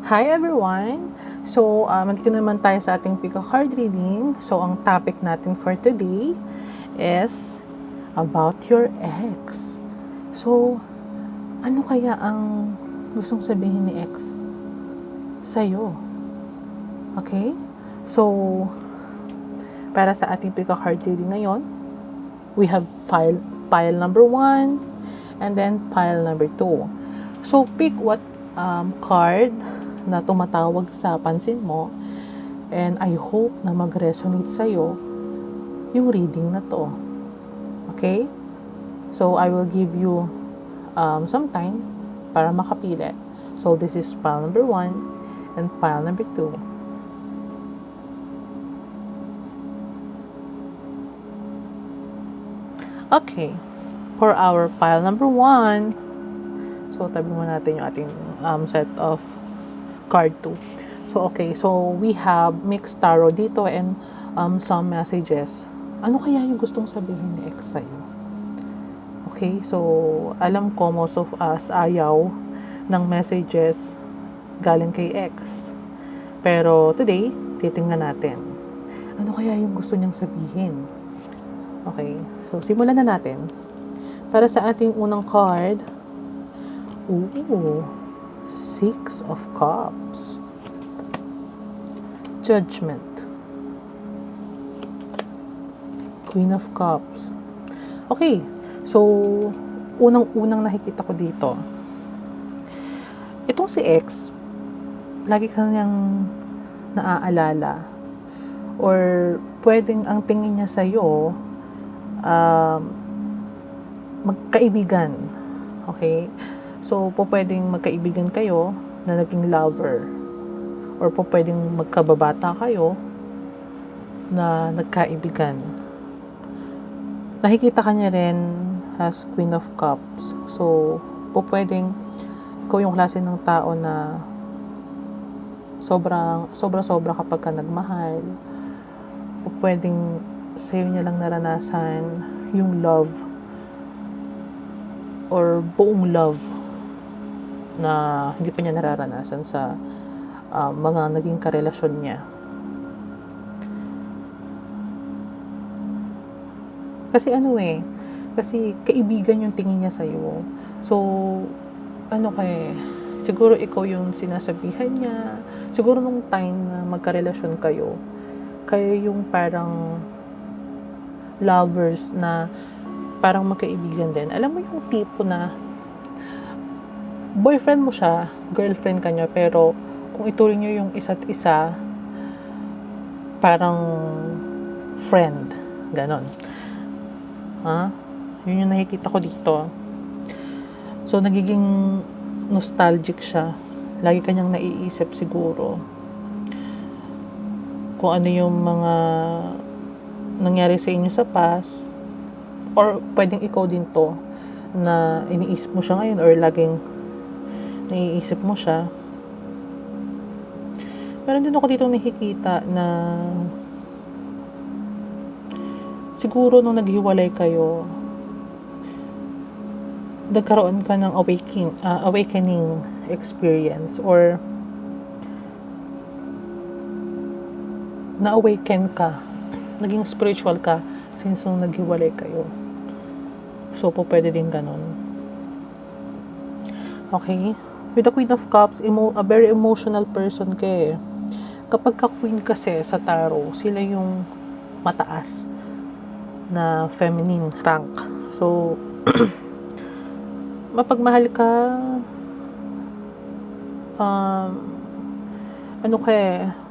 Hi everyone! So, nandito naman tayo sa ating pick a card reading. So, ang topic natin for today is about your ex. So, ano kaya ang gustong sabihin ni ex sa'yo? Okay? So, para sa ating pick a card reading ngayon, we have pile number 1 and then pile number 2. So, pick what card na tumatawag sa pansin mo, and I hope na mag-resonate sa'yo yung reading na to. Okay? So, I will give you some time para makapili. So, this is pile number 1 and pile number 2. Okay. For our pile number 1, so tabi mo natin yung ating set of card 2. So, okay. So, we have mixed tarot dito and some messages. Ano kaya yung gustong sabihin ni ex sa'yo? Okay. So, alam ko most of us ayaw ng messages galing kay ex. Pero today, titingnan natin. Ano kaya yung gusto niyang sabihin? Okay. So, simulan na natin. Para sa ating unang card, Six of Cups. Judgment. Queen of Cups. Okay. So, unang-unang nakikita ko dito. Itong si ex, lagi ka niyang naaalala. Or, pwedeng ang tingin niya sa'yo, magkaibigan. Okay? So, pwedeng magkaibigan kayo na naging lover. Or pwedeng magkababata kayo na nagkaibigan. Nakikita ka niya rin as Queen of Cups. So, pwedeng ikaw yung klase ng tao na sobra kapag ka nagmahal. Pwedeng sa'yo niya lang naranasan yung love or buong love na hindi pa niya nararanasan sa mga naging karelasyon niya. Kasi kaibigan yung tingin niya sa'yo. So, siguro ikaw yung sinasabihan niya. Siguro nung time na magkarelasyon kayo yung parang lovers na parang magkaibigan din. Alam mo yung tipo na boyfriend mo siya, girlfriend ka niya, pero kung ituring niyo yung isa't isa, parang friend. Ganon. Yun yung nakikita ko dito. So, nagiging nostalgic siya. Lagi kanyang naiisip siguro kung ano yung mga nangyari sa inyo sa past, or pwedeng ikaw din to na iniisip mo siya ngayon or laging naiisip mo siya. Meron din ako dito nakikita na siguro nung naghiwalay kayo, nagkaroon ka ng awakening experience, or na-awaken ka, naging spiritual ka since nung naghiwalay kayo. So, pwede din ganun. Okay? With the Queen of Cups, a very emotional person ka eh. Kapag ka-queen kasi sa tarot, sila yung mataas na feminine rank. So, mapagmahal ka,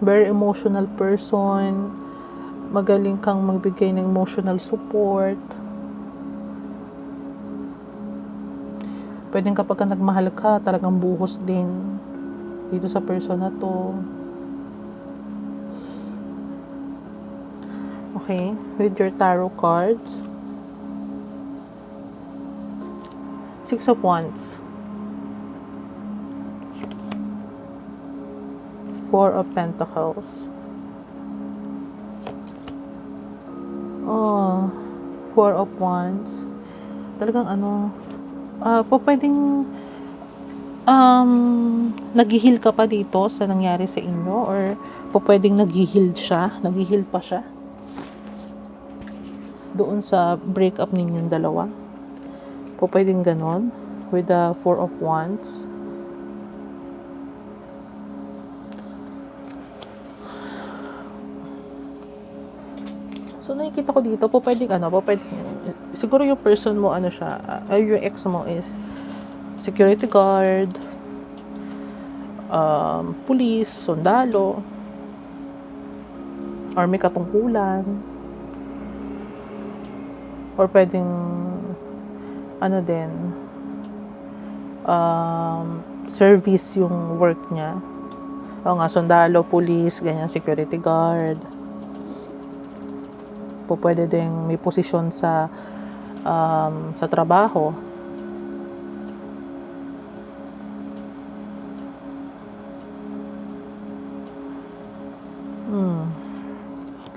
very emotional person, magaling kang magbigay ng emotional support. Pwedeng kapag ka nagmahal ka, talagang buhos din dito sa person na to. Okay, with your tarot cards. Six of Wands. Four of Pentacles. Four of Wands. Talagang pwedeng Nag-heal ka pa dito sa nangyari sa inyo, or pwedeng nag-heal pa siya doon sa breakup ninyong dalawa? Pwedeng ganon with the Four of Wands. So nakikita ko dito, pwedeng siguro yung person mo siya, yung ex mo is security guard, police, sundalo, or may katungkulan, or pwedeng service yung work niya. O nga, sundalo, police, ganyan, security guard. Pwede ding may posisyon sa trabaho.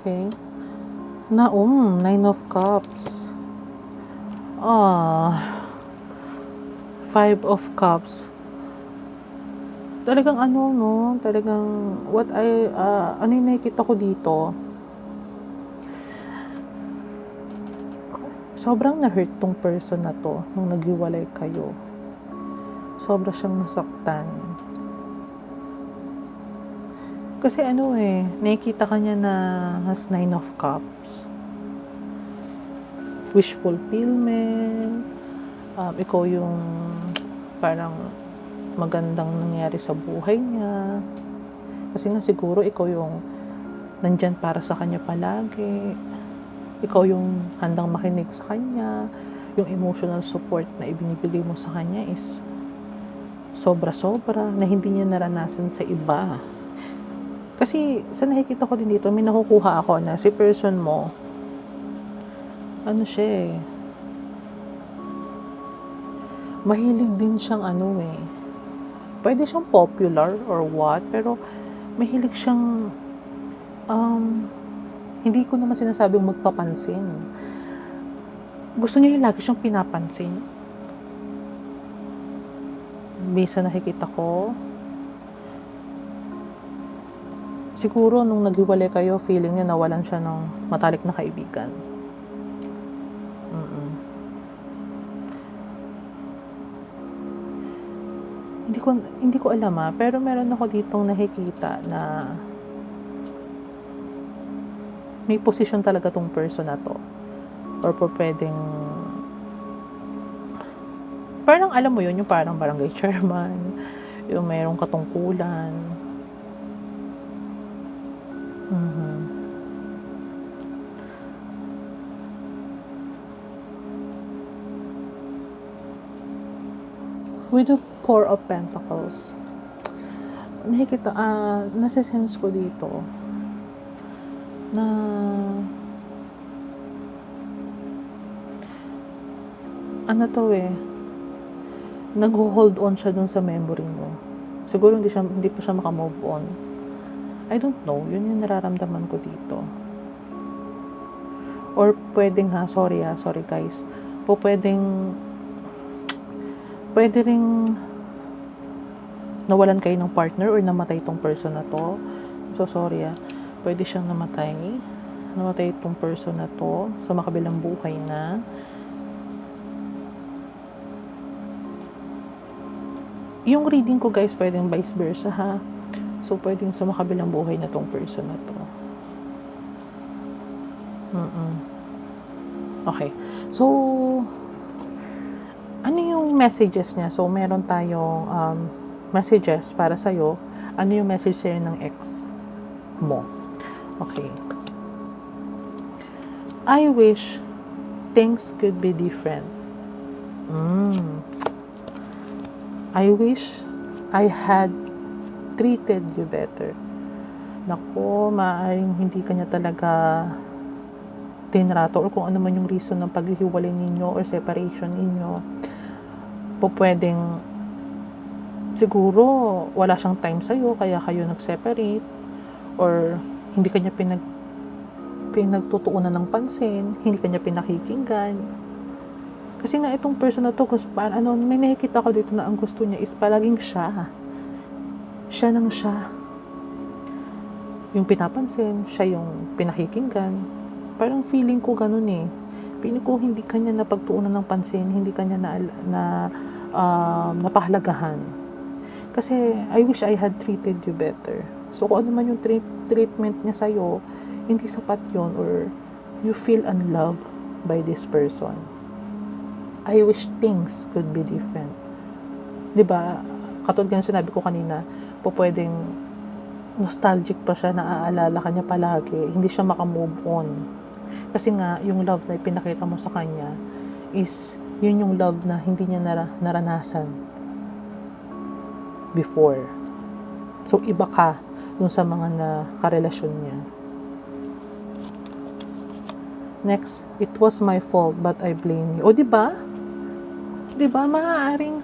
Okay. Nine of Cups. Five of Cups. Talagang talagang ano yung nakikita ko dito? Sobrang na-hurt tong person na to nung naghiwalay kayo. Sobra siyang nasaktan. Kasi nakikita ka niya na has Nine of Cups. Wish fulfillment. Ikaw yung parang magandang nangyari sa buhay niya. Kasi nga siguro ikaw yung nandyan para sa kanya palagi. Ikaw yung handang makinig sa kanya. Yung emotional support na ibinibigay mo sa kanya is sobra-sobra na hindi niya naranasan sa iba. Kasi sa nakikita ko din dito, may nakukuha ako na si person mo, siya mahilig din siyang pwede siyang popular or what, pero mahilig siyang hindi ko naman sinasabing magpapansin. Gusto niya yung lagi siyang pinapansin. Bisa nakikita ko, siguro nung naghiwalay kayo, feeling niya nawalan siya ng matalik na kaibigan. Hindi ko alam pero meron ako ditong nakikita na may posisyon talaga tong person na to. Or pwedeng parang alam mo yun, yung parang barangay chairman, yung mayroong katungkulan. With the Four of Pentacles, nakikita, nasa-sense ko dito na nag-hold on siya dun sa memory mo. Siguro hindi pa siya makamove on. I don't know, yun yung nararamdaman ko dito. Or pwedeng sorry guys, pwede ring nawalan kayo ng partner or namatay itong person na to. So sorry pwede siyang namatay itong person na to sa makabilang buhay na. Yung reading ko guys, pwedeng vice versa so pwedeng sa makabilang buhay na tong person na to. Okay, so ano yung messages niya? So meron tayong messages para sa'yo. Ano yung message sa'yo ng ex mo? Okay. I wish things could be different. I wish I had treated you better. Nako, maaaring hindi kanya talaga tinrato or kung ano man yung reason ng paghihiwalay ninyo or separation ninyo. Pwedeng siguro wala siyang time sa'yo kaya kayo nag-separate, or hindi kanya pinagtutuunan ng pansin, hindi kanya pinakikinggan. Kasi nga itong person na to, may nakikita ko dito na ang gusto niya is palaging siya. Siya nang siya. Yung pinapansin, siya yung pinakikinggan. Parang feeling ko ganun eh. Feeling ko hindi kanya napagtuunan ng pansin, hindi kanya napahalagahan. Kasi I wish I had treated you better. So kung ano man yung treatment niya sa'yo, hindi sapat yun, or you feel unloved by this person. I wish things could be different. 'Di ba? Katulad ng sinabi ko kanina, pwedeng nostalgic pa siya, naaalala ka niya palagi, hindi siya makamove on. Kasi nga, yung love na ipinakita mo sa kanya is, yun yung love na hindi niya naranasan before. So, iba ka dun sa mga nakarelasyon niya. Next, it was my fault but I blame you. O, diba? Diba? Maaaring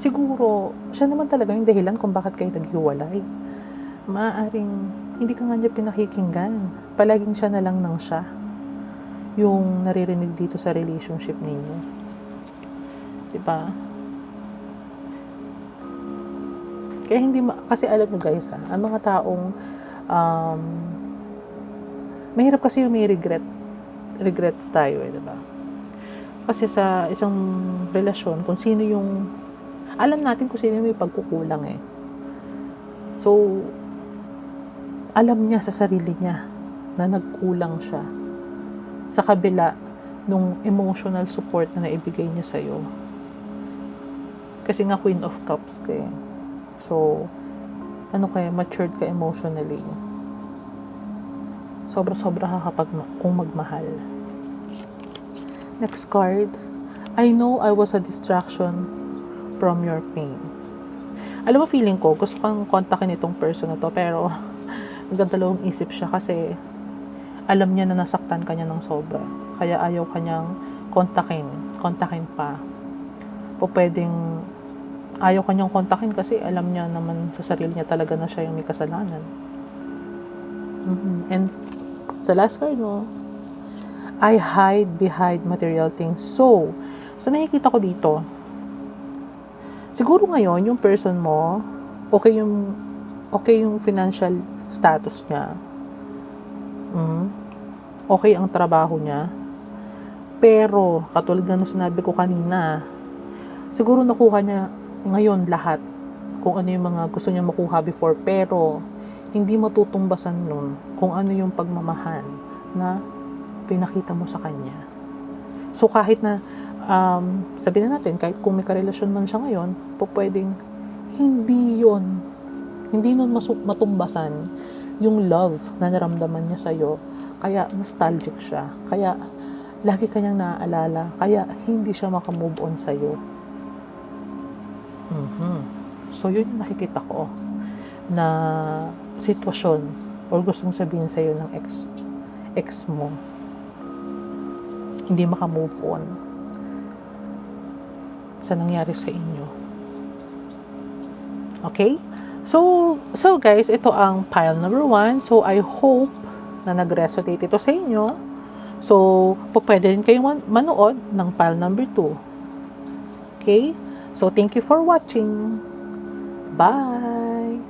siguro, siya naman talaga yung dahilan kung bakit kayo naghiwalay. Maaaring hindi ka nga niya pinakikinggan. Palaging siya na lang nang siya yung naririnig dito sa relationship ninyo. Diba? Kaya kasi alam nyo guys, ang mga taong mahirap kasi yung may regrets tayo diba? Kasi sa isang relasyon, kung sino yung, alam natin kung sino yung may pagkukulang So, alam niya sa sarili niya na nagkulang siya sa kabila nung emotional support na naibigay niya sa'yo. Kasi nga Queen of Cups ka So, matured ka emotionally. Sobra-sobra ka kung magmahal. Next card. I know I was a distraction from your pain. Alam mo, feeling ko, gusto kang kontakin itong person na to, pero nagdadalawang isip siya kasi alam niya na nasaktan ka niya ng sobra. Kaya ayaw kanyang kontakin pa. Pwedeng ayaw kanyang kontakin kasi alam niya naman sa sarili niya talaga na siya yung may kasalanan. And sa last card mo, I hide behind material things. So nakikita ko dito, siguro ngayon, yung person mo, okay yung financial status niya. Okay ang trabaho niya. Pero, katulad ng sinabi ko kanina, siguro nakuha niya ngayon lahat kung ano yung mga gusto niya makuha before, pero hindi matutumbasan nun kung ano yung pagmamahal na pinakita mo sa kanya. So kahit na sabihin na natin, kahit kung may karelasyon man siya ngayon, pwedeng hindi nun matumbasan yung love na naramdaman niya sa'yo. Kaya nostalgic siya. Kaya lagi kanyang naaalala. Kaya hindi siya makamove on sa'yo. So yun yung nakikita ko na sitwasyon or gustong sabihin sa'yo ng ex mo. Hindi makamove on sa nangyari sa inyo. Okay? So guys, ito ang pile number 1. So I hope na nag-resonate ito sa inyo. So, pwede rin kayong manood ng pile number 2. Okay? So, thank you for watching. Bye!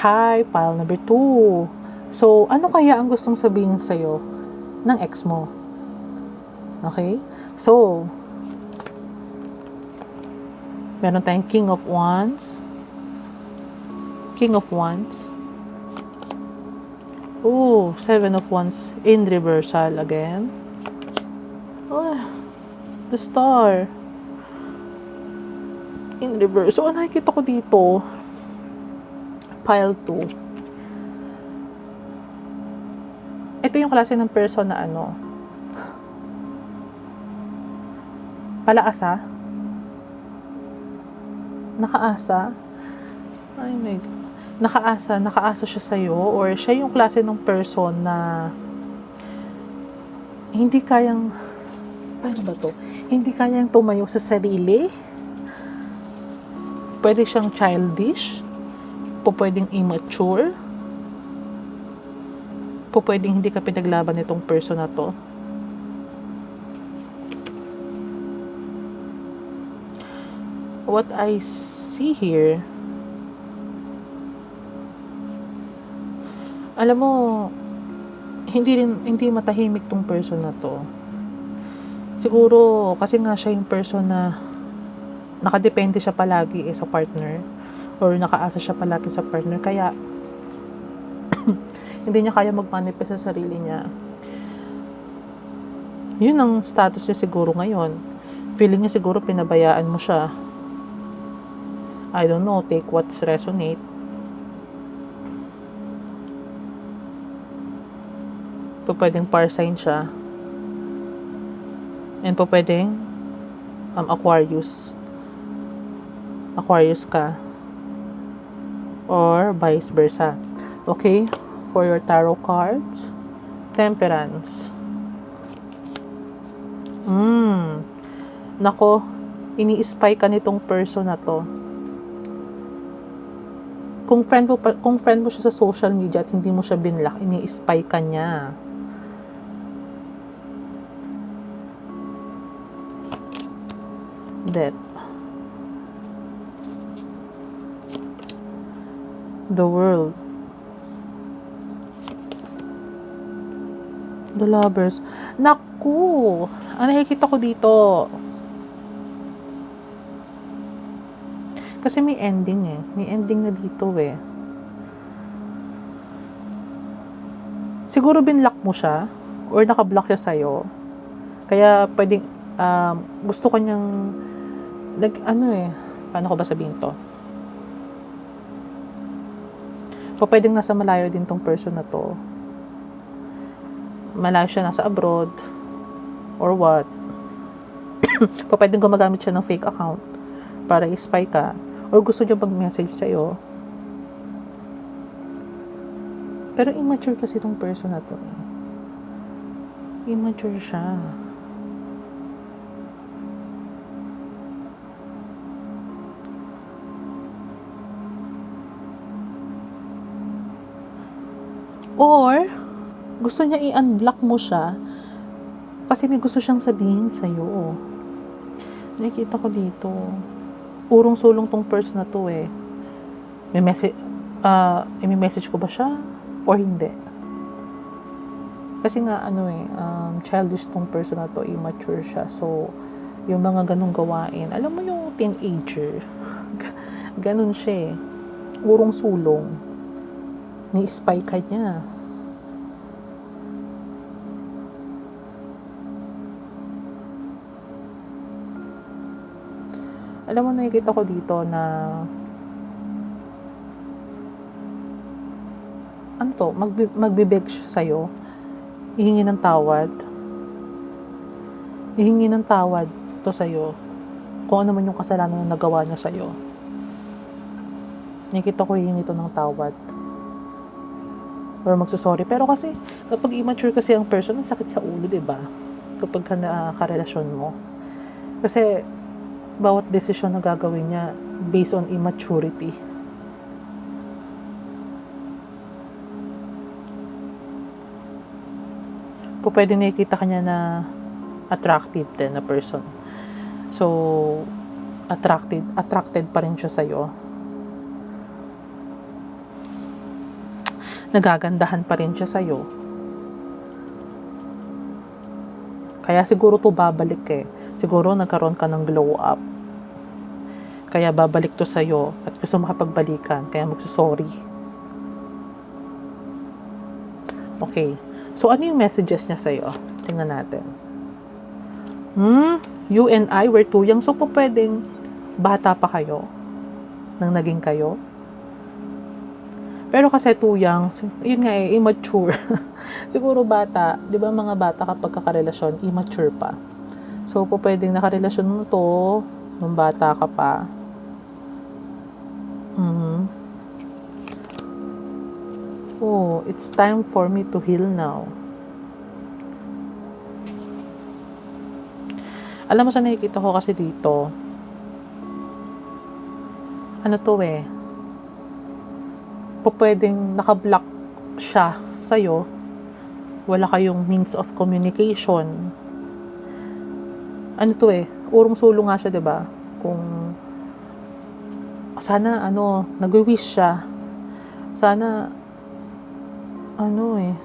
Hi, pile number 2. So, ano kaya ang gustong sabihin sa'yo ng ex mo? Okay? So, meron tayong King of Wands. King of Wands. Oh, Seven of Wands in reversal again. Oh, the Star. In reverse. So, ano nakikita ko dito? Pile 2. Ito yung klase ng person na palaasa. Nakaasa. Ay my God. Nakaasa siya sa'yo, or siya yung klase ng person na hindi kayang paano ba to? Hindi kayang tumayo sa sarili. Pwede siyang childish. Pwedeng immature. Pwedeng hindi ka pinaglaban nitong person na to. What I see here, alam mo, hindi matahimik tong person na to. Siguro kasi nga siya yung person na nakadepende siya palagi sa partner, or nakaasa siya palagi sa partner, kaya hindi niya kaya mag-manifest sa sarili niya. Yun ang status niya siguro ngayon. Feeling niya siguro pinabayaan mo siya. I don't know, take what's resonate. Pwedeng par sign siya. And pwedeng Aquarius. Aquarius ka. Or vice versa. Okay? For your tarot cards, Temperance. Nako, ini-spy ka nitong person na to. Kung friend mo siya sa social media at hindi mo siya binlock, ini-spy ka niya. Death. The World. The Lovers. Naku! Ang nakikita ko dito, kasi may ending may ending na dito siguro binlock mo siya or nakablock siya sa'yo, kaya pwedeng gusto ko niyang paano ko ba sabihin to, pwedeng nasa malayo din tong person na to, malayo siya, nasa abroad or what. Pwedeng gumagamit siya ng fake account para i-spy ka, or gusto niya mag-message sa'yo. Pero immature kasi itong person na to. Immature siya. Or gusto niya i-unblock mo siya kasi may gusto siyang sabihin sa'yo. Nakikita ko dito, urong-sulong tong person na to May message ko ba siya or hindi? Kasi nga childish tong person na to, immature siya. So yung mga ganong gawain, alam mo yung teenager, ganon siya urong-sulong, ni-spy ka niya. Alam mo, nakikita ko dito na magbibeg siya sa'yo, hihingi ng tawad to sa'yo kung ano man yung kasalanan na nagawa niya sa'yo. Nakikita ko hihingi to ng tawad or magsusorry. Pero kasi kapag immature kasi ang person, ang sakit sa ulo, diba? Kapag nakarelasyon mo, kasi bawat desisyon na gagawin niya based on immaturity. Pwede nakikita kanya na attractive din na person. So, attracted pa rin siya sa'yo. Nagagandahan pa rin siya sa'yo. Kaya siguro to babalik Siguro nagkaroon ka ng glow up. Kaya babalik to sa'yo at gusto makapagbalikan. Kaya magsusorry. Okay. So, ano yung messages niya sa'yo? Tingnan natin. You and I were too young. So, pwedeng bata pa kayo nang naging kayo. Pero kasi too young, yun nga immature. Siguro bata, di ba mga bata kapag kakarelasyon, immature pa. So, pwedeng nakarelasyon mo to nung bata ka pa. Oh, it's time for me to heal now. Alam mo sa nakikita ko kasi dito, ano to eh, pwedeng naka-block siya sa'yo, wala kayong means of communication. Ano to eh, urong-sulo nga siya, 'di ba? Kung sana nagwi-wish siya. Sana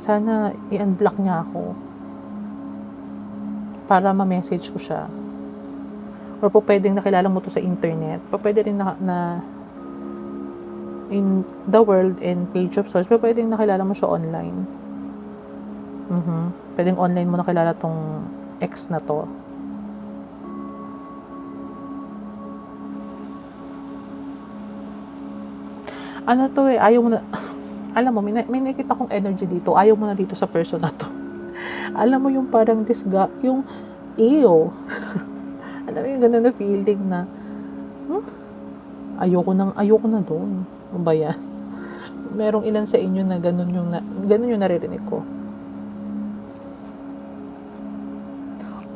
sana i-unblock niya ako para ma-message ko siya. Or pwedeng nakilala mo to sa internet. Pwede rin na in the world and page of search, pwedeng nakilala mo siya online. Pwedeng online mo nakilala tong ex na to. Ano to eh, ayaw mo na, alam mo, may nakita kong energy dito, ayaw mo na dito sa person na to. Alam mo yung parang yung ew. Alam mo yung ganun na feeling na, ayoko na doon. Ano ba yan? Merong ilan sa inyo na ganun yung naririnig ko.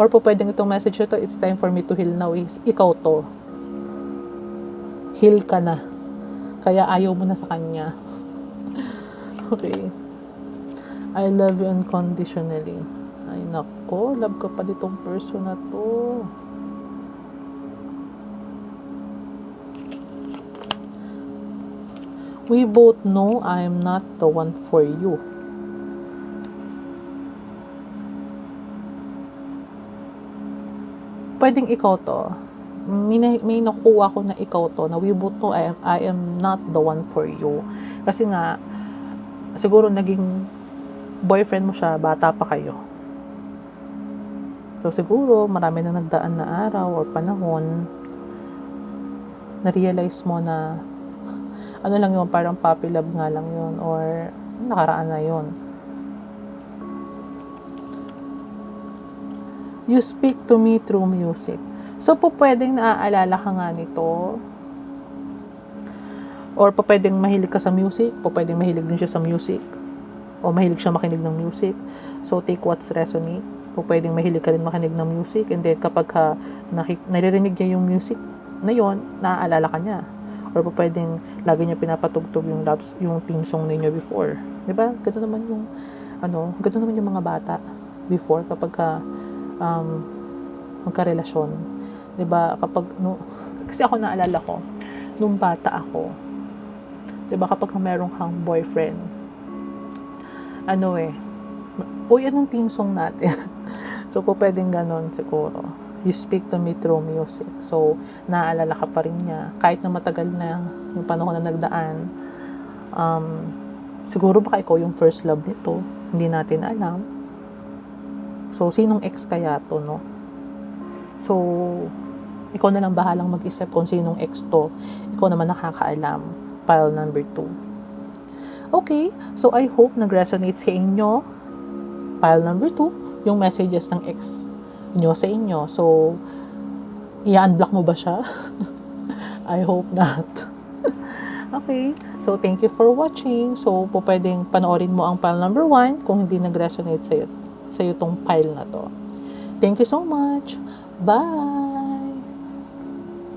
Or pwedeng itong message ito, it's time for me to heal now, is ikaw to. Heal ka na. Kaya ayaw mo na sa kanya. Okay. I love you unconditionally. Ay nako, love ka pa ditong person na to. We both know I am not the one for you. Pwedeng ikaw to. May nakuha ko na ikaw to, na we both know I am not the one for you. Kasi nga, siguro naging boyfriend mo siya, bata pa kayo. So siguro, marami na nagdaan na araw or panahon, na-realize mo na, ano lang yun, parang puppy love nga lang yun, or nakaraan na yun. You speak to me through music. So, pwedeng naaalala ka nga nito. Or pwedeng mahilig ka sa music. Pwedeng mahilig din siya sa music. O mahilig siya makinig ng music. So, take what's resonate. Pwedeng mahilig ka rin makinig ng music. And then, kapag naririnig niya yung music na yon, naaalala ka niya. Or pwedeng lagi niya pinapatugtog yung theme song ninyo before. Diba? Ganito naman yung mga bata before kapag magkarelasyon. Diba, kasi ako naalala ko, nung bata ako, diba, kapag meron kang boyfriend, anong team song natin? So, pwedeng ganon siguro. You speak to me through music. So, naaalala ka pa rin niya. Kahit na matagal na yung panahon na nagdaan, siguro baka ikaw yung first love nito. Hindi natin alam. So, sinong ex kaya to, no? So, ikaw na lang bahalang mag-isip kung sinong ex to. Ikaw naman nakakaalam. Pile number 2. Okay, so I hope nag-resonate sa inyo. Pile number 2, yung messages ng ex nyo sa inyo. So, i-unblock mo ba siya? I hope not. Okay, so thank you for watching. So, pwedeng panoorin mo ang pile number 1 kung hindi nag-resonate sa'yo tong pile na to. Thank you so much. Bye!